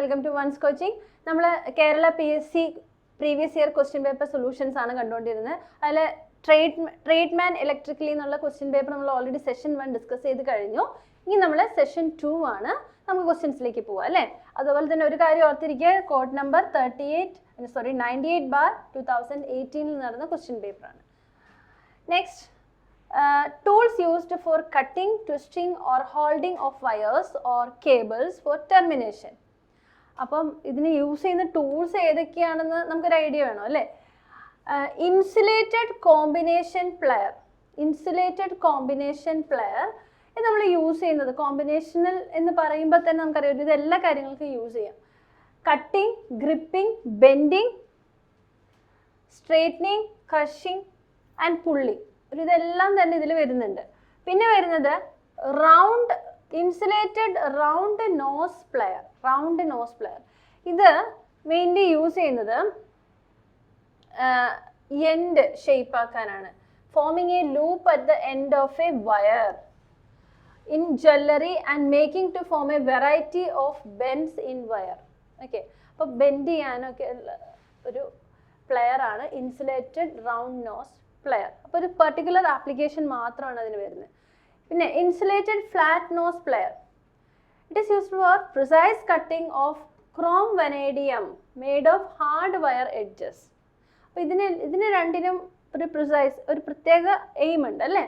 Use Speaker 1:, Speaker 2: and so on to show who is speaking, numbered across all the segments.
Speaker 1: Welcome to ones coaching. നമ്മൾ Kerala PSC previous year question paper solutions ആണ് കണ്ടുകൊണ്ടിരുന്നത്. അതിൽ ട്രേഡ്മാൻ ഇലക്ട്രിക്കലി എന്നുള്ള ക്വസ്റ്റ്യൻ പേപ്പർ നമ്മൾ ഓൾറെഡി സെഷൻ 1 ഡിസ്കസ് ചെയ്ത് കഴിഞ്ഞു. ഇനി നമ്മൾ സെഷൻ 2 ആണ്. നമുക്ക് ക്വസ്റ്റ്യൻസിലേക്ക് പോവാം അല്ലേ. അതുപോലെ തന്നെ ഒരു കാര്യം ഓർത്തിരിക്കുക, കോഡ് നമ്പർ 98/2018 നടന്ന ക്വസ്റ്റ്യൻ പേപ്പറാണ്. Next, tools used for cutting, twisting or holding of wires or cables for termination. അപ്പം ഇതിന് യൂസ് ചെയ്യുന്ന ടൂൾസ് ഏതൊക്കെയാണെന്ന് നമുക്കൊരു ഐഡിയ വേണം അല്ലേ. ഇൻസുലേറ്റഡ് കോമ്പിനേഷൻ പ്ലെയർ ഇത് നമ്മൾ യൂസ് ചെയ്യുന്നത് കോമ്പിനേഷണൽ എന്ന് പറയുമ്പോൾ തന്നെ നമുക്കറിയാം ഇത് എല്ലാ കാര്യങ്ങൾക്കും യൂസ് ചെയ്യാം. Cutting, gripping, bending, straightening, crushing and pulling, ഇതെല്ലാം തന്നെ ഇതിൽ വരുന്നുണ്ട്. പിന്നെ വരുന്നത് round insulated round nose plier. ഇത് മെയിൻലി യൂസ് ചെയ്യുന്നത് എൻഡ് ഷേപ്പ് ആക്കാനാണ്. Forming a loop at the end of a wire in jewellery and making to form a variety of bends in wire. Okay, അപ്പോൾ bend ചെയ്യാനൊക്കെ ഉള്ള ഒരു player ആണ് insulated round nose player. അപ്പോൾ ഒരു particular application മാത്രമാണ് അതിന് വരുന്നത്. പിന്നെ insulated flat nose plier, it is used for precise cutting of chrome vanadium made of hard wire edges. അപ്പോൾ ഇതിന് രണ്ടിനും ഒരു പ്രത്യേക എയിം ഉണ്ട് അല്ലേ.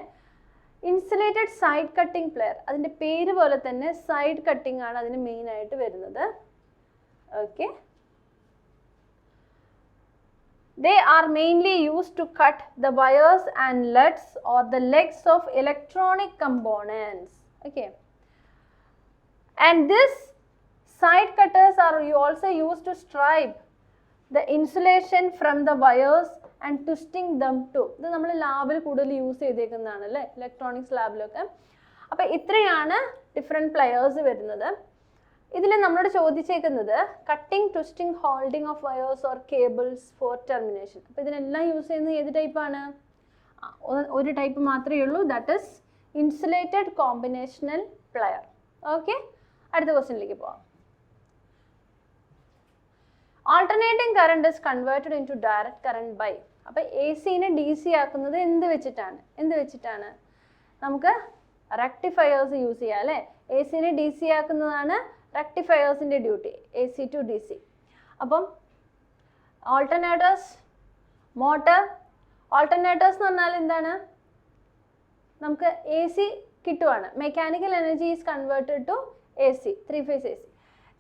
Speaker 1: ഇൻസുലേറ്റഡ് സൈഡ് കട്ടിംഗ് പ്ലെയർ, അതിൻ്റെ പേര് പോലെ തന്നെ സൈഡ് കട്ടിംഗ് ആണ് അതിന് മെയിൻ ആയിട്ട് വരുന്നത്. Okay, they are mainly used to cut the wires and lugs or the legs of electronic components. Okay, and this side cutters are also used to stripe the insulation from the wires and twisting them too. ഇത് നമ്മൾ ലാബിൽ കൂടുതൽ use ചെയ്തേക്കുന്നതാണ് അല്ലേ, electronics ലാബിലൊക്കെ. അപ്പോൾ ഇത്രയാണ് different players വരുന്നത്. ഇതിൽ നമ്മളോട് ചോദിച്ചേക്കുന്നത് cutting, twisting, holding of wires or cables for termination. അപ്പോൾ ഇതിനെല്ലാം യൂസ് ചെയ്യുന്നത് ഏത് ടൈപ്പാണ്? ഒരു ടൈപ്പ് മാത്രമേ ഉള്ളൂ, that is insulated combinational plier. Okay, അടുത്ത ക്വസ്റ്റ്യനിലേക്ക് പോവാം. Alternating current is converted into direct current by. അപ്പോൾ AC DC ആക്കുന്നത് എന്ത് വെച്ചിട്ടാണ്? നമുക്ക് റെക്ടിഫയേഴ്സ് യൂസ് ചെയ്യാം അല്ലേ. AC DC ആക്കുന്നതാണ് റെക്ടിഫയേഴ്സിൻ്റെ ഡ്യൂട്ടി, AC to DC. അപ്പം ഓൾട്ടർനേറ്റേഴ്സ്, ഓൾട്ടർനേറ്റേഴ്സ് എന്ന് പറഞ്ഞാൽ എന്താണ്? നമുക്ക് AC കിട്ടുവാണ്. Mechanical energy is converted to AC, 3-phase AC.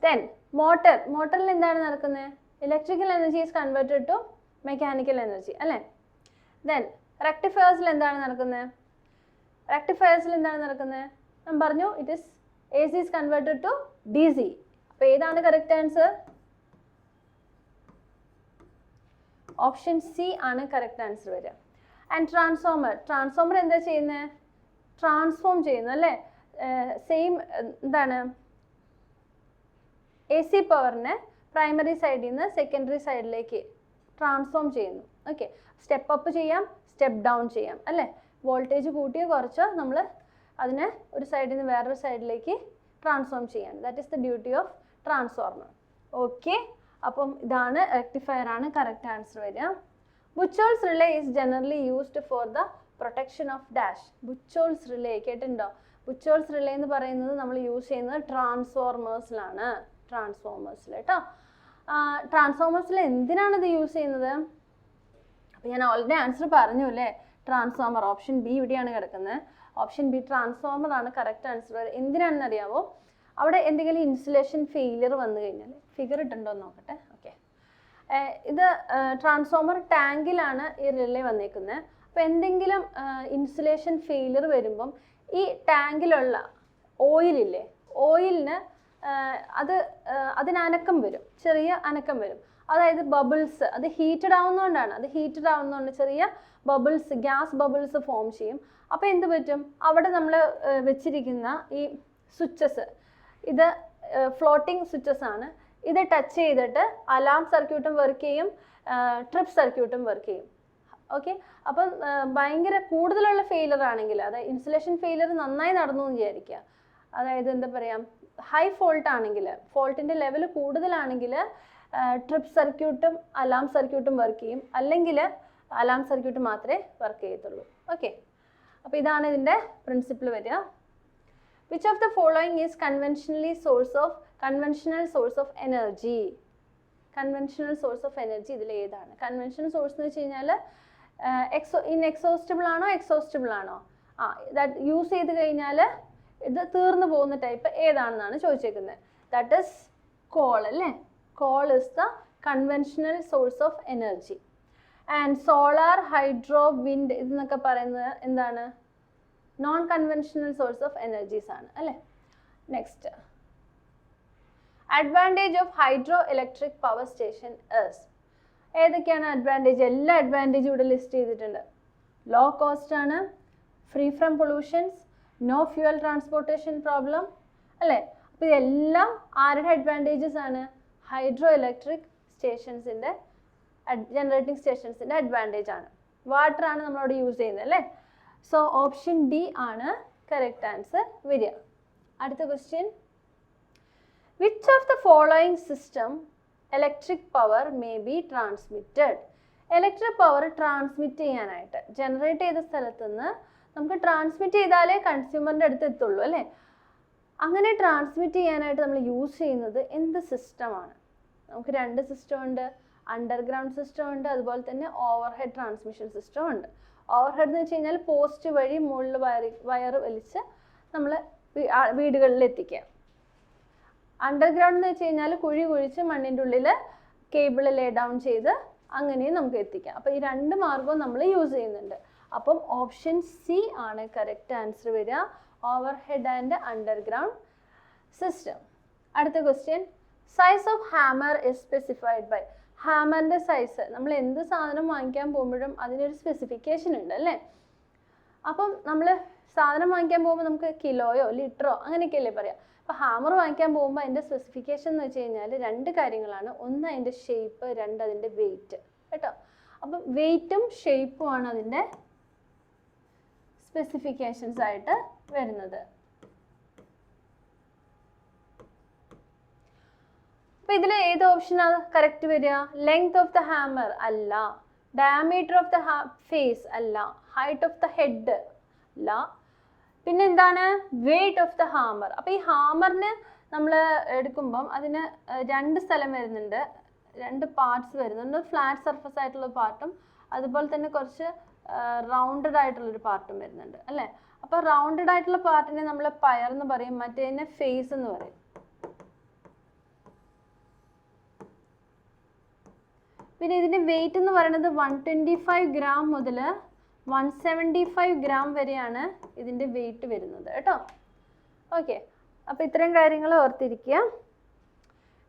Speaker 1: Then മോട്ടറിൽ എന്താണ് നടക്കുന്നത്? Electrical energy is converted to mechanical energy അല്ലേ. ദെൻ റെക്ടിഫയേഴ്സിൽ എന്താണ് നടക്കുന്നത്? ഞാൻ പറഞ്ഞു it is AC is converted to DC. അപ്പോൾ ഏതാണ് കറക്റ്റ് ആൻസർ? ഓപ്ഷൻ C ആണ് കറക്റ്റ് ആൻസർ വരിക. ആൻഡ് ട്രാൻസ്ഫോമർ എന്താ ചെയ്യുന്നത്? ട്രാൻസ്ഫോം ചെയ്യുന്നു അല്ലേ. സെയിം എന്താണ്, AC പവറിനെ പ്രൈമറി സൈഡിൽ നിന്ന് സെക്കൻഡറി സൈഡിലേക്ക് ട്രാൻസ്ഫോം ചെയ്യുന്നു. ഓക്കെ, സ്റ്റെപ്പ് അപ്പ് ചെയ്യാം, സ്റ്റെപ്പ് ഡൗൺ ചെയ്യാം അല്ലേ. വോൾട്ടേജ് കൂട്ടിയോ കുറച്ചോ നമ്മൾ അതിനെ ഒരു സൈഡിൽ നിന്ന് വേറൊരു സൈഡിലേക്ക് ട്രാൻസ്ഫോം ചെയ്യാണ്. That is the duty of transformer. Okay, അപ്പം ഇതാണ് റെക്ടിഫയർ ആണ് കറക്റ്റ് ആൻസർ വരിക. Buchholz relay is generally used for the protection of dash. Buchholz relay കേട്ടിട്ടുണ്ടോ? ബുച്ചോൾസ് റിലേ എന്ന് പറയുന്നത് നമ്മൾ യൂസ് ചെയ്യുന്നത് ട്രാൻസ്ഫോർമേഴ്സിൽ കേട്ടോ. ട്രാൻസ്ഫോമേഴ്സിൽ എന്തിനാണ് ഇത് യൂസ് ചെയ്യുന്നത്? അപ്പോൾ ഞാൻ ഓൾറെഡി ആൻസർ പറഞ്ഞു അല്ലേ, ട്രാൻസ്ഫോമർ. ഓപ്ഷൻ B ഇവിടെയാണ് കിടക്കുന്നത്. ഓപ്ഷൻ B ട്രാൻസ്ഫോമർ ആണ് കറക്റ്റ് ആൻസർ. എന്തിനാണെന്ന് അറിയാമോ? അവിടെ എന്തെങ്കിലും ഇൻസുലേഷൻ ഫെയിലിയർ വന്നു കഴിഞ്ഞാൽ, ഫിഗർ ഇട്ടുണ്ടോ എന്ന് നോക്കട്ടെ. ഓക്കെ, ഇത് ട്രാൻസ്ഫോമർ ടാങ്കിലാണ് ഈ റിലേ വന്നേക്കുന്നത്. അപ്പോൾ എന്തെങ്കിലും ഇൻസുലേഷൻ ഫെയിലിയർ വരുമ്പം ഈ ടാങ്കിലുള്ള ഓയിലില്ലേ, ഓയിലിന് അതിനനക്കം വരും, ചെറിയ അനക്കം വരും. അതായത് ബബിൾസ്, അത് ഹീറ്റഡ് ആവുന്നതുകൊണ്ട് ചെറിയ ബബിൾസ്, ഗ്യാസ് ബബിൾസ് ഫോം ചെയ്യും. അപ്പോൾ എന്ത് പറ്റും? അവിടെ നമ്മൾ വെച്ചിരിക്കുന്ന ഈ സ്വിച്ചസ്, ഇത് ഫ്ലോട്ടിംഗ് സ്വിച്ചസ് ആണ്. ഇത് ടച്ച് ചെയ്തിട്ട് അലാം സർക്യൂട്ടും വർക്ക് ചെയ്യും, ട്രിപ്പ് സർക്യൂട്ടും വർക്ക് ചെയ്യും. ഓക്കെ, അപ്പം ഭയങ്കര കൂടുതലുള്ള ഫെയിലർ ആണെങ്കിൽ, അതായത് ഇൻസുലേഷൻ ഫെയിലർ നന്നായി നടന്നു എന്ന് വിചാരിക്കുക, അതായത് എന്താ പറയുക, ഹൈ ഫോൾട്ട് ആണെങ്കിൽ, ഫോൾട്ടിൻ്റെ ലെവൽ കൂടുതലാണെങ്കിൽ ട്രിപ്പ് സർക്യൂട്ടും അലാം സർക്യൂട്ടും വർക്ക് ചെയ്യും, അല്ലെങ്കിൽ അലാം സർക്യൂട്ട് മാത്രമേ വർക്ക് ചെയ്യത്തുള്ളൂ. ഓക്കെ, അപ്പോൾ ഇതാണ് ഇതിൻ്റെ പ്രിൻസിപ്പിൾ വരിക. Which of the following is conventional source of energy? Conventional source of energy ഇതിൽ ഏതാണ്? കൺവെൻഷണൽ സോഴ്സ് എന്ന് വെച്ച് കഴിഞ്ഞാൽ ഇൻഎക്സോസ്റ്റബിൾ ആണോ എക്സോസ്റ്റബിൾ ആണോ? ദാറ്റ് യൂസ് ചെയ്ത് കഴിഞ്ഞാൽ ഇത് തീർന്നു പോകുന്ന ടൈപ്പ് ഏതാണെന്നാണ് ചോദിച്ചേക്കുന്നത്. ദാറ്റ് ഈസ് കോൾ അല്ലേ. Coal is the conventional source of energy. And solar, hydro, wind ഇതെന്നൊക്കെ പറയുന്നത് എന്താണ്? Non conventional source of energies ആണ് അല്ലേ. Next, advantage of hydroelectric power station is. ഏതൊക്കെയാണ് അഡ്വാൻറ്റേജ്? എല്ലാ അഡ്വാൻറ്റേജും ഇവിടെ ലിസ്റ്റ് ചെയ്തിട്ടുണ്ട്. ലോ കോസ്റ്റ് ആണ്, free from pollutions, no fuel transportation problem അല്ലേ. അപ്പോൾ ഇതെല്ലാം ആരുടെ അഡ്വാൻറ്റേജസ് ആണ്? ഹൈഡ്രോ ഇലക്ട്രിക് സ്റ്റേഷൻസിൻ്റെ ജനറേറ്റിംഗ് സ്റ്റേഷൻസിൻ്റെ അഡ്വാൻറ്റേജ് ആണ്. വാട്ടർ ആണ് നമ്മളവിടെ യൂസ് ചെയ്യുന്നത് അല്ലേ. സോ ഓപ്ഷൻ ഡി ആണ് കറക്റ്റ് ആൻസർ വരിക. അടുത്ത question, which of the following system electric power may be transmitted? Electric power transmit ചെയ്യാനായിട്ട് ജനറേറ്റ് ചെയ്ത സ്ഥലത്ത് നിന്ന് നമുക്ക് ട്രാൻസ്മിറ്റ് ചെയ്താലേ കൺസ്യൂമറിൻ്റെ അടുത്ത് എത്തുള്ളൂ അല്ലേ. അങ്ങനെ ട്രാൻസ്മിറ്റ് ചെയ്യാനായിട്ട് നമ്മൾ യൂസ് ചെയ്യുന്നത് എന്ത് സിസ്റ്റമാണ്? നമുക്ക് രണ്ട് സിസ്റ്റം ഉണ്ട്. അണ്ടർഗ്രൗണ്ട് സിസ്റ്റം ഉണ്ട്, അതുപോലെ തന്നെ ഓവർ ഹെഡ് ട്രാൻസ്മിഷൻ സിസ്റ്റം ഉണ്ട്. ഓവർ ഹെഡ് എന്ന് വെച്ച് കഴിഞ്ഞാൽ പോസ്റ്റ് വഴി മുകളിൽ വയർ വലിച്ച് നമ്മൾ വീടുകളിൽ എത്തിക്കുക. അണ്ടർഗ്രൗണ്ട് എന്ന് വെച്ച് കഴിഞ്ഞാൽ കുഴി കുഴിച്ച് മണ്ണിൻ്റെ ഉള്ളിൽ കേബിൾ ലേ ഡൗൺ ചെയ്ത് അങ്ങനെയും നമുക്ക് എത്തിക്കാം. അപ്പോൾ ഈ രണ്ട് മാർഗവും നമ്മൾ യൂസ് ചെയ്യുന്നുണ്ട്. അപ്പം ഓപ്ഷൻ സി ആണ് കറക്റ്റ് ആൻസർ വരിക, overhead and underground system. അടുത്ത question, size of hammer is specified by. ഹാമറിൻ്റെ സൈസ്, നമ്മൾ എന്ത് സാധനം വാങ്ങിക്കാൻ പോകുമ്പോഴും അതിനൊരു സ്പെസിഫിക്കേഷൻ ഉണ്ട് അല്ലേ. അപ്പം നമ്മൾ സാധനം വാങ്ങിക്കാൻ പോകുമ്പോൾ നമുക്ക് കിലോയോ ലിറ്ററോ അങ്ങനെയൊക്കെയല്ലേ പറയാം. അപ്പോൾ ഹാമർ വാങ്ങിക്കാൻ പോകുമ്പോൾ അതിൻ്റെ സ്പെസിഫിക്കേഷൻ എന്ന് വെച്ച് കഴിഞ്ഞാൽ രണ്ട് കാര്യങ്ങളാണ്. ഒന്ന് അതിൻ്റെ ഷേപ്പ്, രണ്ട് അതിൻ്റെ വെയിറ്റ് കേട്ടോ. അപ്പം വെയിറ്റും ഷേപ്പും ആണ് അതിൻ്റെ സ്പെസിഫിക്കേഷൻസ് ആയിട്ട് വരുന്നത്. അപ്പോൾ ഇതിൽ ഏത് ഓപ്ഷനാണ് കറക്റ്റ് വരിക? ലെങ്ത് ഓഫ് ദ ഹാമർ അല്ല, ഡയമീറ്റർ ഓഫ് ദ ഫേസ് അല്ല, ഹൈറ്റ് ഓഫ് ദ ഹെഡ് അല്ല, പിന്നെ എന്താണ്? Weight of the hammer. അപ്പോൾ ഈ ഹാമറിന് നമ്മൾ എടുക്കുമ്പം അതിന് രണ്ട് സ്ഥലം വരുന്നുണ്ട്, രണ്ട് പാർട്സ് വരുന്നുണ്ട്. ഫ്ലാറ്റ് സർഫസ് ആയിട്ടുള്ള പാർട്ടും അതുപോലെ തന്നെ കുറച്ച് റൗണ്ടഡ് ആയിട്ടുള്ളൊരു പാർട്ടും വരുന്നുണ്ട് അല്ലേ. അപ്പോൾ റൗണ്ടഡ് ആയിട്ടുള്ള പാർട്ടിനെ നമ്മൾ പയർ എന്ന് പറയും, മറ്റേതിനെ ഫേസ് എന്ന് പറയും. പിന്നെ ഇതിൻ്റെ വെയിറ്റ് എന്ന് പറയുന്നത് 125 ഗ്രാം മുതൽ 175 ഗ്രാം വരെയാണ് ഇതിൻ്റെ വെയിറ്റ് വരുന്നത് കേട്ടോ. ഓക്കെ, അപ്പോൾ ഇത്രയും കാര്യങ്ങൾ ഓർത്തിരിക്കുക.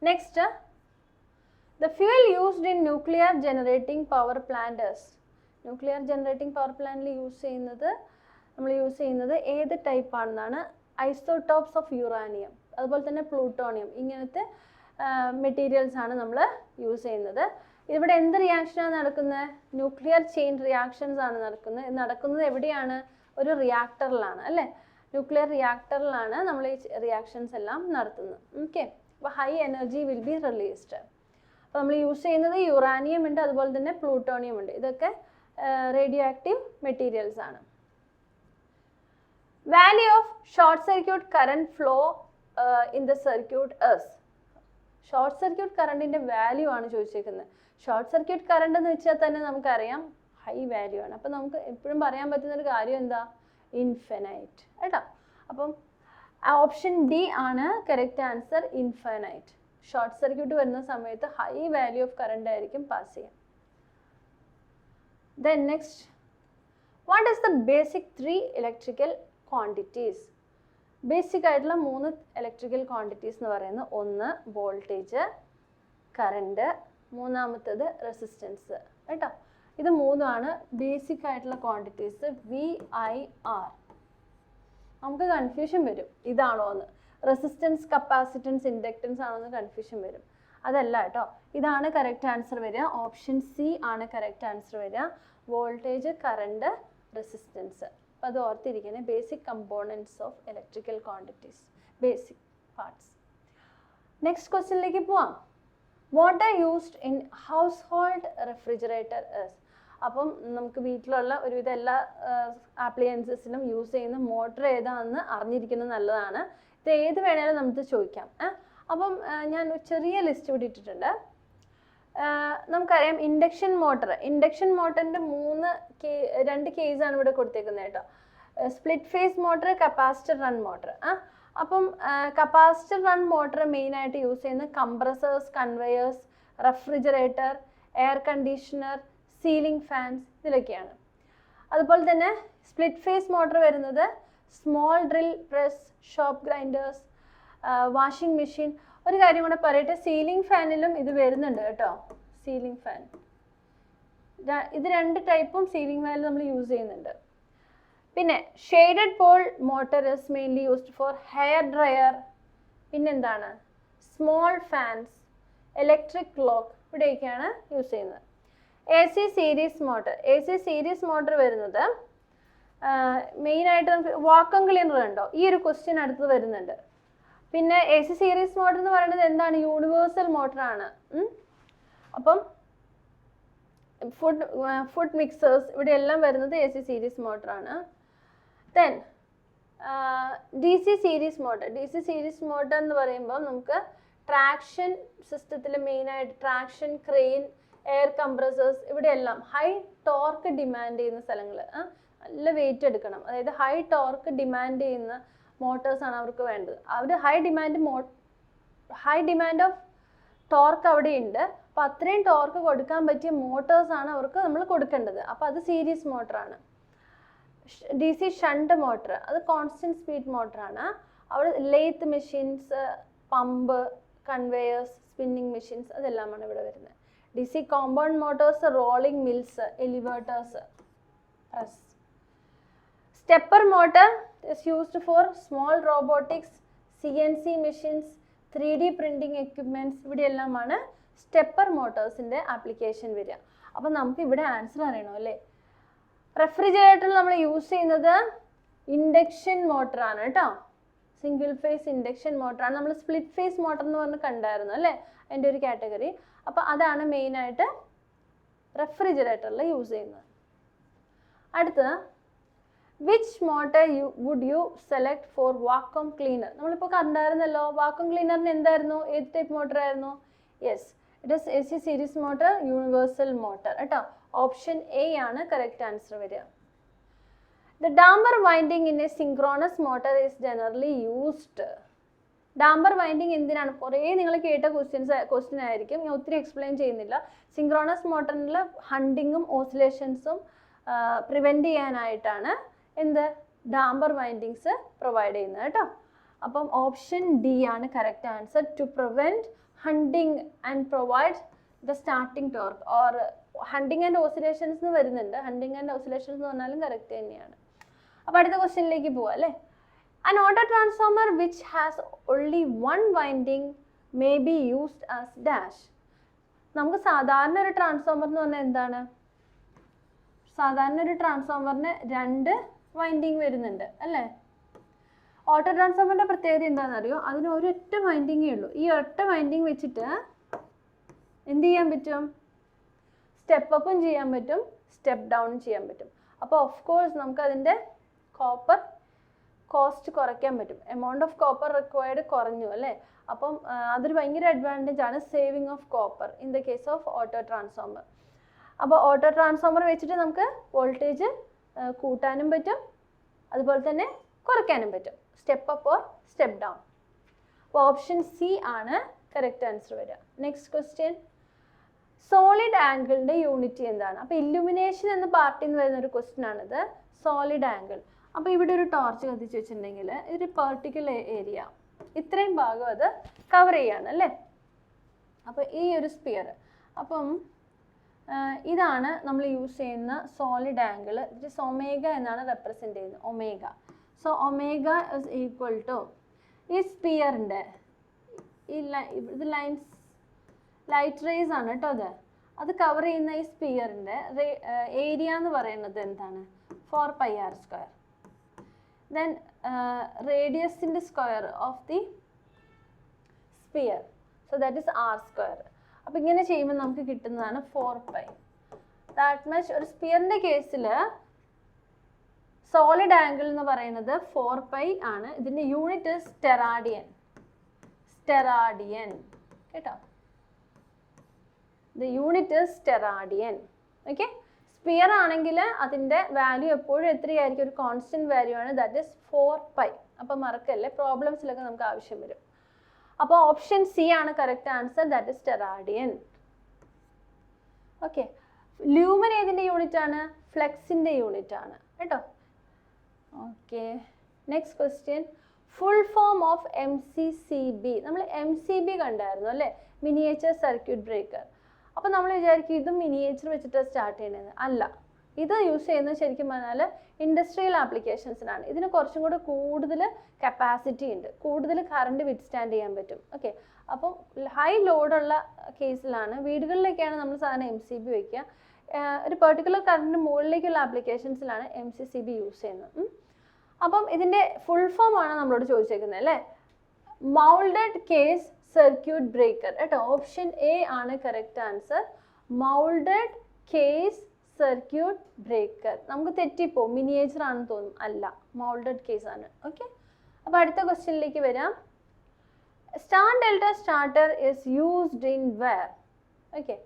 Speaker 1: Next, the fuel used in nuclear generating power planters. Nuclear generating power പ്ലാന്റിൽ നമ്മൾ യൂസ് ചെയ്യുന്നത് ഏത് ടൈപ്പ് ആണെന്നാണ്? ഐസോടോപ്സ് ഓഫ് യുറാനിയം, അതുപോലെ തന്നെ പ്ലൂട്ടോണിയം, ഇങ്ങനത്തെ മെറ്റീരിയൽസ് ആണ് നമ്മൾ യൂസ് ചെയ്യുന്നത്. ഇവിടെ എന്ത് റിയാക്ഷനാണ് നടക്കുന്നത്? ന്യൂക്ലിയർ ചെയിൻ റിയാക്ഷൻസ് ആണ് നടക്കുന്നത്. ഇത് നടക്കുന്നത് എവിടെയാണ്? ഒരു റിയാക്ടറിലാണ് അല്ലേ. ന്യൂക്ലിയർ റിയാക്ടറിലാണ് നമ്മൾ ഈ റിയാക്ഷൻസ് എല്ലാം നടത്തുന്നത്. ഓക്കെ, അപ്പോൾ high energy will be released. അപ്പോൾ നമ്മൾ യൂസ് ചെയ്യുന്നത് യുറാനിയം ഉണ്ട്, അതുപോലെ തന്നെ പ്ലൂട്ടോണിയം ഉണ്ട്. ഇതൊക്കെ റേഡിയോ ആക്റ്റീവ് മെറ്റീരിയൽസ് ആണ്. Value of short circuit current flow in the circuit is. Short circuit കറണ്ടിൻ്റെ വാല്യൂ ആണ് ചോദിച്ചേക്കുന്നത്. ഷോർട്ട് സർക്യൂട്ട് കറണ്ട് എന്ന് വെച്ചാൽ തന്നെ നമുക്കറിയാം ഹൈ വാല്യൂ ആണ്. അപ്പം നമുക്ക് എപ്പോഴും പറയാൻ പറ്റുന്നൊരു കാര്യം എന്താ? ഇൻഫിനൈറ്റ് കേട്ടോ. അപ്പം ഓപ്ഷൻ ഡി ആണ് correct answer, infinite. Short circuit വരുന്ന സമയത്ത് ഹൈ വാല്യൂ ഓഫ് കറണ്ട് ആയിരിക്കും പാസ് ചെയ്യുക. Then next, what is the basic 3 electrical quantities? Basic ആയിട്ടുള്ള 3 ഇലക്ട്രിക്കൽ ക്വാണ്ടിറ്റീസ് എന്ന് പറയുന്നത്, ഒന്ന് വോൾട്ടേജ്, കറണ്ട്, മൂന്നാമത്തേത് റെസിസ്റ്റൻസ് കേട്ടോ. ഇത് മൂന്നുമാണ് ബേസിക് ആയിട്ടുള്ള ക്വാണ്ടിറ്റീസ്. VIR. നമുക്ക് കൺഫ്യൂഷൻ വരും, ഇതാണോ എന്ന്. റെസിസ്റ്റൻസ്, കപ്പാസിറ്റൻസ്, ഇൻഡക്റ്റൻസ് ആണോ എന്ന് കൺഫ്യൂഷൻ വരും. അതല്ല കേട്ടോ, ഇതാണ് കറക്റ്റ് ആൻസർ വരിക. ഓപ്ഷൻ സി ആണ് കറക്റ്റ് ആൻസർ വരിക. Voltage, current, resistance. അപ്പോൾ അത് ഓർത്തിരിക്കുന്നത് basic components of electrical quantities. Basic parts. Next ക്വസ്റ്റ്യനിലേക്ക് പോവാം. What are used in household refrigerator is. അപ്പം നമുക്ക് വീട്ടിലുള്ള ഒരുവിധ എല്ലാ ആപ്ലിയൻസസിലും യൂസ് ചെയ്യുന്ന മോട്ടർ ഏതാണെന്ന് അറിഞ്ഞിരിക്കുന്നത് നല്ലതാണ്. ഇത് ഏത് വേണേലും നമുക്ക് ചോദിക്കാം. അപ്പം ഞാൻ ചെറിയ ലിസ്റ്റ് ഇവിടെ ഇട്ടിട്ടുണ്ട്. നമുക്കറിയാം ഇൻഡക്ഷൻ മോട്ടറിൻ്റെ രണ്ട് കേസാണ് ഇവിടെ കൊടുത്തേക്കുന്നത് കേട്ടോ. Split phase motor, capacitor run motor. അപ്പം കപ്പാസിറ്റർ റൺ മോട്ടർ മെയിനായിട്ട് യൂസ് ചെയ്യുന്ന compressors, conveyors, refrigerator, air conditioner, ceiling fans ഇതിലൊക്കെയാണ്. അതുപോലെ തന്നെ സ്പ്ലിറ്റ് ഫേസ് മോട്ടർ വരുന്നത് small drill press, shop grinders, washing machine. ഒരു കാര്യം കൂടെ പറയട്ടെ, സീലിംഗ് ഫാനിലും ഇത് വരുന്നുണ്ട് കേട്ടോ. സീലിംഗ് ഫാൻ ഇത് രണ്ട് ടൈപ്പും സീലിംഗ് ഫാനിൽ നമ്മൾ യൂസ് ചെയ്യുന്നുണ്ട്. പിന്നെ shaded pole motor is mainly used for hair dryer. പിന്നെന്താണ്, സ്മോൾ ഫാൻസ്, ഇലക്ട്രിക് ക്ലോക്ക്, ഇവിടെയൊക്കെയാണ് യൂസ് ചെയ്യുന്നത്. എ സി സീരീസ് മോട്ടർ വരുന്നത് മെയിനായിട്ട് നമുക്ക് വാക്വം ക്ലീനർ ഉണ്ടോ, ഈ ഒരു ക്വസ്റ്റ്യൻ അടുത്ത് വരുന്നുണ്ട്. പിന്നെ എ സി സീരീസ് മോട്ടർ എന്ന് പറയുന്നത് എന്താണ്, യൂണിവേഴ്സൽ മോട്ടറാണ്. അപ്പം ഫുഡ് മിക്സേഴ്സ് ഇവിടെ എല്ലാം വരുന്നത് എ സി സീരീസ് മോട്ടറാണ്. Then D C series motor എന്ന് പറയുമ്പോൾ നമുക്ക് ട്രാക്ഷൻ സിസ്റ്റത്തിൽ മെയിനായിട്ട് ട്രാക്ഷൻ, ക്രെയിൻ, എയർ കംപ്രസേഴ്സ് ഇവിടെ എല്ലാം ഹൈ ടോർക്ക് ഡിമാൻഡ് ചെയ്യുന്ന സ്ഥലങ്ങൾ, നല്ല വെയിറ്റ് എടുക്കണം, അതായത് ഹൈ ടോർക്ക് ഡിമാൻഡ് ചെയ്യുന്ന മോട്ടേഴ്സാണ് അവർക്ക് വേണ്ടത്. അവർ ഹൈ ഡിമാൻഡ് ഓഫ് ടോർക്ക് അവിടെ ഉണ്ട്. അപ്പോൾ അത്രയും ടോർക്ക് കൊടുക്കാൻ പറ്റിയ മോട്ടേഴ്സാണ് അവർക്ക് നമ്മൾ കൊടുക്കേണ്ടത്. അപ്പോൾ അത് സീരീസ് മോട്ടറാണ്. ഡി സി ഷണ്ട് മോട്ടർ അത് കോൺസ്റ്റൻറ്റ് സ്പീഡ് മോട്ടറാണ്. അവിടെ lathe machines, pump, conveyors, spinning machines അതെല്ലാമാണ് ഇവിടെ വരുന്നത്. D C compound motors, rolling mills, elevators, press. Stepper motor is used for small robotics, CNC machines, 3D printing equipments. ഇവിടെ എല്ലാമാണ് stepper മോട്ടേഴ്സിൻ്റെ application വരിക. അപ്പം നമുക്ക് ഇവിടെ ആൻസർ അറിയണം അല്ലേ. റെഫ്രിജറേറ്ററിൽ നമ്മൾ യൂസ് ചെയ്യുന്നത് ഇൻഡക്ഷൻ മോട്ടറാണ് കേട്ടോ. സിംഗിൾ ഫേസ് ഇൻഡക്ഷൻ മോട്ടറാണ്. നമ്മൾ സ്പ്ലിറ്റ് ഫേസ് മോട്ടർ എന്ന് പറഞ്ഞ് കണ്ടായിരുന്നു അല്ലേ, അതിൻ്റെ ഒരു കാറ്റഗറി. അപ്പോൾ അതാണ് മെയിനായിട്ട് റെഫ്രിജറേറ്ററിൽ യൂസ് ചെയ്യുന്നത്. അടുത്തത് which motor would you select for vacuum cleaner. നമ്മളിപ്പോൾ കണ്ടായിരുന്നല്ലോ, വാക്വം ക്ലീനറിന് എന്തായിരുന്നു, ഏത് ടൈപ്പ് മോട്ടർ ആയിരുന്നു? Yes, it is A C series motor, universal motor കേട്ടോ. ഓപ്ഷൻ എ ആണ് കറക്റ്റ് ആൻസർ വരിക. The damper winding in a synchronous motor is generally used. Damper winding എന്തിനാണ്? കുറേ നിങ്ങൾ കേട്ട ക്വസ്റ്റ്യൻ ആയിരിക്കും, ഞാൻ ഒത്തിരി എക്സ്പ്ലെയിൻ ചെയ്യുന്നില്ല. സിങ്ക്രോണസ് മോട്ടറിൽ ഹണ്ടിങ്ങും ഓസിലേഷൻസും പ്രിവെൻറ്റ് ചെയ്യാനായിട്ടാണ് എന്ത് ഡാംബർ വൈൻഡിങ്സ് പ്രൊവൈഡ് ചെയ്യുന്നത് കേട്ടോ. അപ്പം ഓപ്ഷൻ ഡി ആണ് correct answer. To prevent hunting and provide the starting torque or hunting and oscillations എന്ന് വരുന്നുണ്ട്. ഹണ്ടിങ് ആൻഡ് ഓസിലേഷൻസ് എന്ന് പറഞ്ഞാലും കറക്റ്റ് തന്നെയാണ്. അപ്പോൾ അടുത്ത ക്വസ്റ്റ്യനിലേക്ക് പോവാം അല്ലേ. An auto transformer which has only one winding may be used as dash. നമുക്ക് സാധാരണ ഒരു ട്രാൻസ്ഫോമർ എന്ന് പറഞ്ഞാൽ എന്താണ്? സാധാരണ ഒരു ട്രാൻസ്ഫോമറിന് രണ്ട് വൈൻഡിങ് വരുന്നുണ്ട് അല്ലേ. ഓട്ടോ ട്രാൻസ്ഫോമറിൻ്റെ പ്രത്യേകത എന്താണെന്ന് അറിയോ? അതിന് ഒരൊറ്റ വൈൻഡിങ്ങേ ഉള്ളൂ. ഈ ഒറ്റ വൈൻഡിങ് വെച്ചിട്ട് എന്ത് ചെയ്യാൻ പറ്റും? സ്റ്റെപ്പ് അപ്പും ചെയ്യാൻ പറ്റും, സ്റ്റെപ്പ് ഡൗണും ചെയ്യാൻ പറ്റും. അപ്പോൾ ഓഫ് കോഴ്സ് നമുക്ക് അതിൻ്റെ കോപ്പർ കോസ്റ്റ് കുറയ്ക്കാൻ പറ്റും. എമൗണ്ട് ഓഫ് കോപ്പർ റിക്വയർഡ് കുറഞ്ഞു അല്ലേ. അപ്പം അതൊരു ഭയങ്കര അഡ്വാൻറ്റേജ് ആണ്, saving of copper in the case of auto transformer. അപ്പോൾ ഓട്ടോ ട്രാൻസ്ഫോമർ വെച്ചിട്ട് നമുക്ക് വോൾട്ടേജ് കൂട്ടാനും പറ്റും, അതുപോലെ തന്നെ കുറയ്ക്കാനും പറ്റും, step up or step down. അപ്പോൾ ഓപ്ഷൻ സി ആണ് കറക്റ്റ് ആൻസർ വരിക. നെക്സ്റ്റ് ക്വസ്റ്റ്യൻ, സോളിഡ് ആംഗിളിൻ്റെ യൂണിറ്റ് എന്താണ്? അപ്പോൾ ഇല്ലുമിനേഷൻ എന്ന പാർട്ടിൽ നിന്ന് വരുന്ന ഒരു ക്വസ്റ്റ്യൻ ആണിത്, സോളിഡ് ആംഗിൾ. അപ്പോൾ ഇവിടെ ഒരു ടോർച്ച് കത്തിച്ച് വെച്ചിട്ടുണ്ടെങ്കിൽ ഒരു പെർട്ടിക്കുലർ ഏരിയ ഇത്രയും ഭാഗം അത് കവർ ചെയ്യാണ് അല്ലേ. അപ്പോൾ ഈ ഒരു സ്പിയർ, അപ്പം ഇതാണ് നമ്മൾ യൂസ് ചെയ്യുന്ന solid angle. It is omega എന്നാണ് റെപ്രസെൻ്റ് ചെയ്യുന്നത്, omega. So omega is equal to ഈ സ്പിയറിൻ്റെ ഇത് ലൈറ്റ് റേസ് ആണ് കേട്ടോ. അത് കവർ ചെയ്യുന്ന ഈ സ്പിയറിൻ്റെ ഏരിയ എന്ന് പറയുന്നത് എന്താണ്? 4πr². Then radius in the square of the sphere. So that is R square. അപ്പോൾ ഇങ്ങനെ ചെയ്യുമ്പോൾ നമുക്ക് കിട്ടുന്നതാണ് 4π. ദാറ്റ് മച്ച് ഒരു സ്പിയറിൻ്റെ കേസിൽ സോളിഡ് ആംഗിൾ എന്ന് പറയുന്നത് 4π ആണ്. ഇതിൻ്റെ യൂണിറ്റ് സ്റ്റെറാഡിയൻ. സ്റ്റെറാഡിയൻ കേട്ടോ, the unit steradian. Okay, sphere ആണെങ്കിൽ അതിൻ്റെ വാല്യൂ എപ്പോഴും എത്രയായിരിക്കും? ഒരു കോൺസ്റ്റൻറ്റ് വാല്യൂ ആണ്, ദാറ്റ് ഈസ് 4π. അപ്പോൾ മറക്കല്ലേ, പ്രോബ്ലംസിലൊക്കെ നമുക്ക് ആവശ്യം വരും. അപ്പോൾ ഓപ്ഷൻ സി ആണ് correct answer, that is steradian. Okay, lumen ഏതിൻ്റെ യൂണിറ്റ് ആണ്? ഫ്ലെക്സിൻ്റെ യൂണിറ്റ് ആണ് കേട്ടോ. Okay, next question. Full form of MCCB. നമ്മൾ MCB കണ്ടായിരുന്നു അല്ലേ, മിനിയേച്ചർ സർക്യൂട്ട് ബ്രേക്കർ. അപ്പോൾ നമ്മൾ വിചാരിക്കും ഇത് മിനിയേച്ചർ വെച്ചിട്ട് സ്റ്റാർട്ട് ചെയ്യണത്. അല്ല, ഇത് യൂസ് ചെയ്യുന്നത് ശരിക്കും പറഞ്ഞാൽ ഇൻഡസ്ട്രിയൽ ആപ്ലിക്കേഷൻസിനാണ്. ഇതിന് കുറച്ചും കൂടെ കൂടുതൽ കപ്പാസിറ്റി ഉണ്ട്, കൂടുതൽ കറണ്ട് വിത്ത്സ്റ്റാൻഡ് ചെയ്യാൻ പറ്റും. ഓക്കെ, അപ്പം ഹൈ ലോഡുള്ള കേസിലാണ്, വീടുകളിലേക്കാണ് നമ്മൾ സാധാരണ MCB വയ്ക്കുക. ഒരു പെർട്ടിക്കുലർ കറണ്ടിന് മുകളിലേക്കുള്ള ആപ്ലിക്കേഷൻസിലാണ് MCCB യൂസ് ചെയ്യുന്നത്. അപ്പം ഇതിൻ്റെ ഫുൾ ഫോം ആണ് നമ്മളോട് ചോദിച്ചേക്കുന്നത് അല്ലേ. മൗൾഡഡ് കേസ് സർക്യൂട്ട് ബ്രേക്കർ കേട്ടോ. ഓപ്ഷൻ എ ആണ് correct answer, moulded case circuit breaker. നമുക്ക് തെറ്റിപ്പോവും, മിനിയേച്ചർ ആണെന്ന് തോന്നും. അല്ല, മൗൾഡഡ് കേസ് ആണ്. ഓക്കെ, അപ്പോൾ അടുത്ത ക്വസ്റ്റ്യനിലേക്ക് വരാം. Star delta starter is used in where? Okay,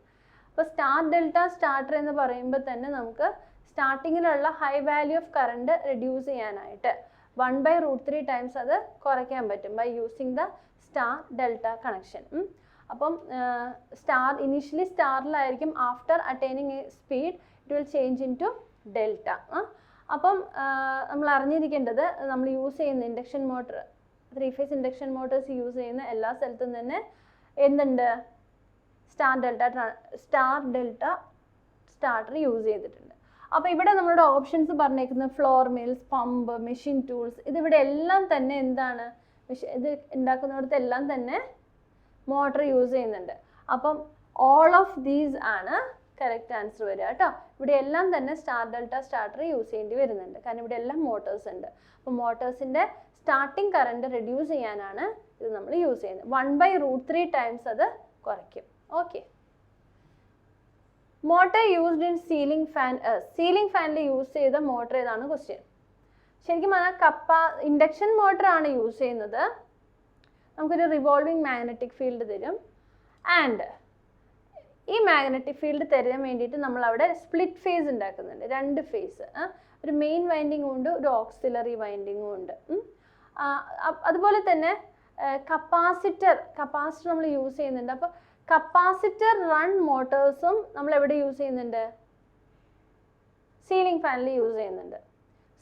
Speaker 1: അപ്പോൾ സ്റ്റാർ ഡെൽറ്റ സ്റ്റാർട്ടർ എന്ന് പറയുമ്പോൾ തന്നെ നമുക്ക് സ്റ്റാർട്ടിങ്ങിലുള്ള high value of current reduce ചെയ്യാനായിട്ട് 1/√3 ടൈംസ് അത് കുറയ്ക്കാൻ പറ്റും by using the star delta connection. അപ്പം ഇനീഷ്യലി സ്റ്റാറിലായിരിക്കും, after attaining a speed it will change in to delta. അപ്പം നമ്മൾ അറിഞ്ഞിരിക്കേണ്ടത്, നമ്മൾ യൂസ് ചെയ്യുന്ന induction motor, 3 phase induction motors use ചെയ്യുന്ന എല്ലാ സ്ഥലത്തും തന്നെ എന്തുണ്ട്? സ്റ്റാർ ഡെൽറ്റ സ്റ്റാർട്ടർ യൂസ് ചെയ്തിട്ടുണ്ട്. അപ്പോൾ ഇവിടെ നമ്മുടെ ഓപ്ഷൻസ് പറഞ്ഞേക്കുന്നത് flour mills, pump, machine tools, ഇതിവിടെ എല്ലാം തന്നെ എന്താണ്? ഇത് ഉണ്ടാക്കുന്നിടത്തെല്ലാം തന്നെ മോട്ടർ യൂസ് ചെയ്യുന്നുണ്ട്. അപ്പം ഓൾ ഓഫ് ദീസ് ആണ് കറക്റ്റ് ആൻസർ വരിക കേട്ടോ. ഇവിടെ എല്ലാം തന്നെ സ്റ്റാർ ഡെൽറ്റ സ്റ്റാർട്ടർ യൂസ് ചെയ്യേണ്ടി വരുന്നുണ്ട്, കാരണം ഇവിടെ എല്ലാം മോട്ടേഴ്സ് ഉണ്ട്. അപ്പോൾ മോട്ടേഴ്സിൻ്റെ സ്റ്റാർട്ടിങ് കറണ്ട് റെഡ്യൂസ് ചെയ്യാനാണ് ഇത് നമ്മൾ യൂസ് ചെയ്യുന്നത്. 1/√3 ടൈംസ് അത് കുറയ്ക്കും. Okay, motor used in ceiling fan. Ceiling ഫാനിൽ യൂസ് ചെയ്ത മോട്ടർ ഏതാണ് ക്വസ്റ്റ്യൻ. ശരിക്കും പറഞ്ഞാൽ ഇൻഡക്ഷൻ മോട്ടർ ആണ് യൂസ് ചെയ്യുന്നത്. നമുക്കൊരു റിവോൾവിംഗ് മാഗ്നറ്റിക് ഫീൽഡ് തരും. ആൻഡ് ഈ മാഗ്നറ്റിക് ഫീൽഡ് തരാൻ വേണ്ടിയിട്ട് നമ്മൾ അവിടെ സ്പ്ലിറ്റ് ഫേസ് ഉണ്ടാക്കുന്നുണ്ട്, 2 ഫേസ്. ഒരു മെയിൻ വൈൻഡിങ്ങും ഉണ്ട്, ഒരു ഓക്സിലറി വൈൻഡിങ്ങും ഉണ്ട്. അതുപോലെ തന്നെ കപ്പാസിറ്റർ നമ്മൾ യൂസ് ചെയ്യുന്നുണ്ട്. അപ്പോൾ കപ്പാസിറ്റർ റൺ മോട്ടേഴ്സും നമ്മൾ എവിടെ യൂസ് ചെയ്യുന്നുണ്ട്? സീലിംഗ് ഫാനിൽ യൂസ് ചെയ്യുന്നുണ്ട്.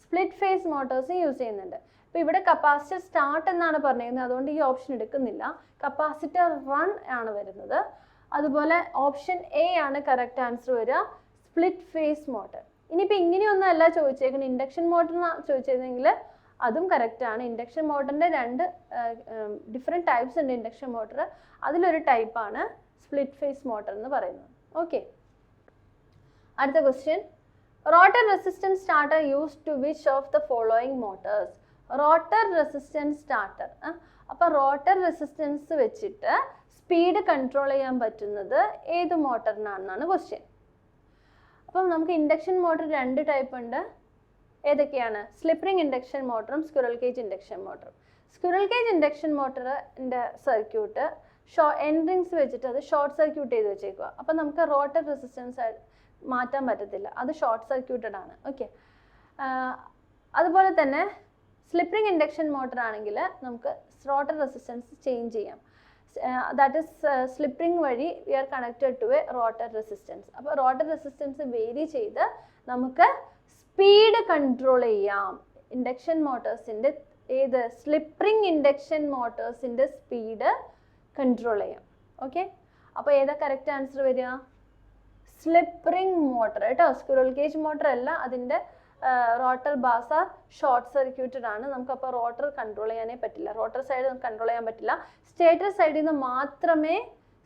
Speaker 1: സ്പ്ലിറ്റ് ഫേസ് മോട്ടേഴ്സും യൂസ് ചെയ്യുന്നുണ്ട്. അപ്പോൾ ഇവിടെ കപ്പാസിറ്റർ സ്റ്റാർട്ട് എന്നാണ് പറഞ്ഞിരുന്നത്, അതുകൊണ്ട് ഈ ഓപ്ഷൻ എടുക്കുന്നില്ല. കപ്പാസിറ്റർ റൺ ആണ് വരുന്നത്. അതുപോലെ ഓപ്ഷൻ എ ആണ് കറക്റ്റ് ആൻസർ വരിക, സ്പ്ലിറ്റ് ഫേസ് മോട്ടർ. ഇനിയിപ്പോൾ ഇങ്ങനെയൊന്നും അല്ല ചോദിച്ചേക്കുന്നത്, ഇൻഡക്ഷൻ മോട്ടർ ചോദിച്ചിരുന്നെങ്കിൽ അതും കറക്റ്റാണ്. ഇൻഡക്ഷൻ മോട്ടറിൻ്റെ 2 ഡിഫറെൻറ്റ് ടൈപ്സ് ഉണ്ട് ഇൻഡക്ഷൻ മോട്ടർ. അതിലൊരു ടൈപ്പാണ് സ്പ്ലിറ്റ് ഫേസ് മോട്ടർ എന്ന് പറയുന്നത്. ഓക്കെ, അടുത്ത question. Rotor resistance starter use to which of the following motors? Rotor resistance starter. അപ്പോൾ റോട്ടർ റെസിസ്റ്റൻസ് വെച്ചിട്ട് സ്പീഡ് കൺട്രോൾ ചെയ്യാൻ പറ്റുന്നത് ഏത് മോട്ടറിനാണെന്നാണ് ക്വസ്റ്റ്യൻ. അപ്പം നമുക്ക് ഇൻഡക്ഷൻ മോട്ടർ 2 ടൈപ്പ് ഉണ്ട്. ഏതൊക്കെയാണ്? സ്ലിപ്പ് റിംഗ് ഇൻഡക്ഷൻ മോട്ടറും സ്ക്വിറൽ കേജ് ഇൻഡക്ഷൻ മോട്ടറും. സ്ക്വിറൽ കേജ് ഇൻഡക്ഷൻ മോട്ടറിൻ്റെ സർക്യൂട്ട് എൻഡ് റിങ്സ് വെച്ചിട്ട് അത് ഷോർട്ട് സർക്യൂട്ട് ചെയ്ത് വെച്ചേക്കുക. അപ്പം നമുക്ക് റോട്ടർ റെസിസ്റ്റൻസ് മാറ്റാൻ പറ്റത്തില്ല, അത് ഷോർട്ട് സർക്യൂട്ടഡ് ആണ്. ഓക്കെ, അതുപോലെ തന്നെ സ്ലിപ്പ് റിംഗ് ഇൻഡക്ഷൻ മോട്ടർ ആണെങ്കിൽ നമുക്ക് റോട്ടർ റെസിസ്റ്റൻസ് ചേഞ്ച് ചെയ്യാം. ദാറ്റ് ഈസ് സ്ലിപ്പ് റിംഗ് വഴി we are connected to a rotor resistance. അപ്പോൾ റോട്ടർ റെസിസ്റ്റൻസ് വേരി ചെയ്ത് നമുക്ക് സ്പീഡ് കൺട്രോൾ ചെയ്യാം. ഇൻഡക്ഷൻ മോട്ടോഴ്സിൻ്റെ ഏത്? സ്ലിപ്പ് റിംഗ് ഇൻഡക്ഷൻ മോട്ടോഴ്സിൻ്റെ സ്പീഡ് കൺട്രോൾ ചെയ്യാം. ഓക്കെ, അപ്പോൾ ഏതാ കറക്റ്റ് ആൻസർ വരിക? സ്ലിപ്പ് റിംഗ് മോട്ടർ കേട്ടോ. സ്ക്വിറൽ കേജ് മോട്ടർ അല്ല, അതിൻ്റെ rotor bars are short circuited ആണ്. നമുക്കപ്പോൾ റോട്ടർ കൺട്രോൾ ചെയ്യാനേ പറ്റില്ല, റോട്ടർ സൈഡ് നമുക്ക് കൺട്രോൾ ചെയ്യാൻ പറ്റില്ല. സ്റ്റേറ്റർ സൈഡിൽ നിന്ന് മാത്രമേ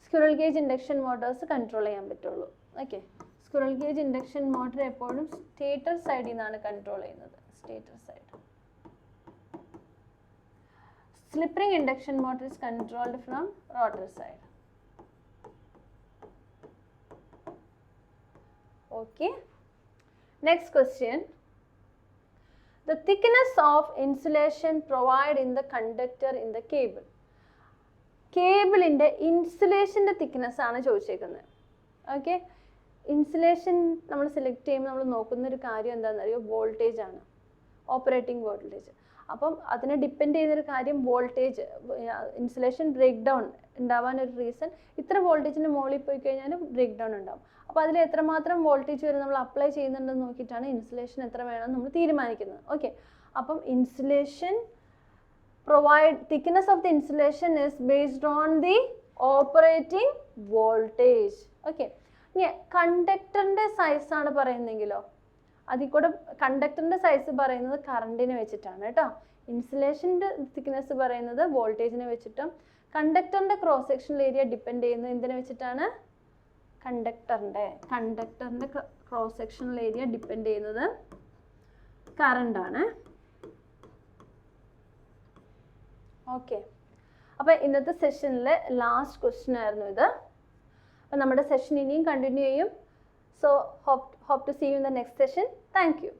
Speaker 1: squirrel cage induction Motors control ചെയ്യാൻ പറ്റുള്ളൂ. Okay, squirrel cage induction motor എപ്പോഴും സ്റ്റേറ്റർ സൈഡിൽ നിന്നാണ് കൺട്രോൾ ചെയ്യുന്നത്, stator side. Slip ring induction motor is controlled from rotor side. Okay. Next question. The thickness of insulation provided in the conductor in the cable. കേബിളിൻ്റെ ഇൻസുലേഷൻ്റെ thickness ആണ് ചോദിച്ചേക്കുന്നത്. Okay, insulation നമ്മൾ select ചെയ്യുമ്പോൾ നമ്മൾ നോക്കുന്ന ഒരു കാര്യം എന്താണെന്ന് അറിയോ? വോൾട്ടേജ് ആണ്, ഓപ്പറേറ്റിംഗ് വോൾട്ടേജ്. അപ്പം അതിനെ ഡിപ്പെൻഡ് ചെയ്യുന്നൊരു കാര്യം വോൾട്ടേജ്. ഇൻസുലേഷൻ ബ്രേക്ക് ഡൗൺ ഉണ്ടാവാനൊരു റീസൺ ഇത്ര വോൾട്ടേജിന് മുകളിൽ പോയി കഴിഞ്ഞാൽ ബ്രേക്ക് ഡൗൺ ഉണ്ടാവും. അപ്പോൾ അതിൽ എത്രമാത്രം വോൾട്ടേജ് വരെ നമ്മൾ അപ്ലൈ ചെയ്യുന്നുണ്ടെന്ന് നോക്കിയിട്ടാണ് ഇൻസുലേഷൻ എത്ര വേണമെന്ന് നമ്മൾ തീരുമാനിക്കുന്നത്. ഓക്കെ, അപ്പം insulation thickness of the insulation is based on the operating voltage. Okay, ഇനി കണ്ടക്ടറിൻ്റെ സൈസ് ആണ് പറയുന്നെങ്കിലോ, അതിൽ കൂടെ കണ്ടക്ടറിൻ്റെ സൈസ് പറയുന്നത് കറണ്ടിനെ വെച്ചിട്ടാണ് കേട്ടോ. ഇൻസുലേഷൻ്റെ തിക്നെസ് പറയുന്നത് വോൾട്ടേജിനെ വെച്ചിട്ടും കണ്ടക്ടറിൻ്റെ ക്രോസ് സെക്ഷണൽ ഏരിയ ഡിപ്പെൻഡ് ചെയ്യുന്നത് എന്തിനെ വെച്ചിട്ടാണ്? കണ്ടക്ടറിൻ്റെ ക്രോസ് സെക്ഷണൽ ഏരിയ ഡിപ്പെൻഡ് ചെയ്യുന്നത് കറണ്ടാണ്. ഓക്കെ, അപ്പോൾ ഇന്നത്തെ സെഷനിലെ ലാസ്റ്റ് ക്വസ്റ്റ്യൻ ആയിരുന്നു ഇത്. അപ്പോൾ നമ്മുടെ സെഷൻ ഇനിയും കണ്ടിന്യൂ ചെയ്യും. So hope to see you in the next session. Thank you.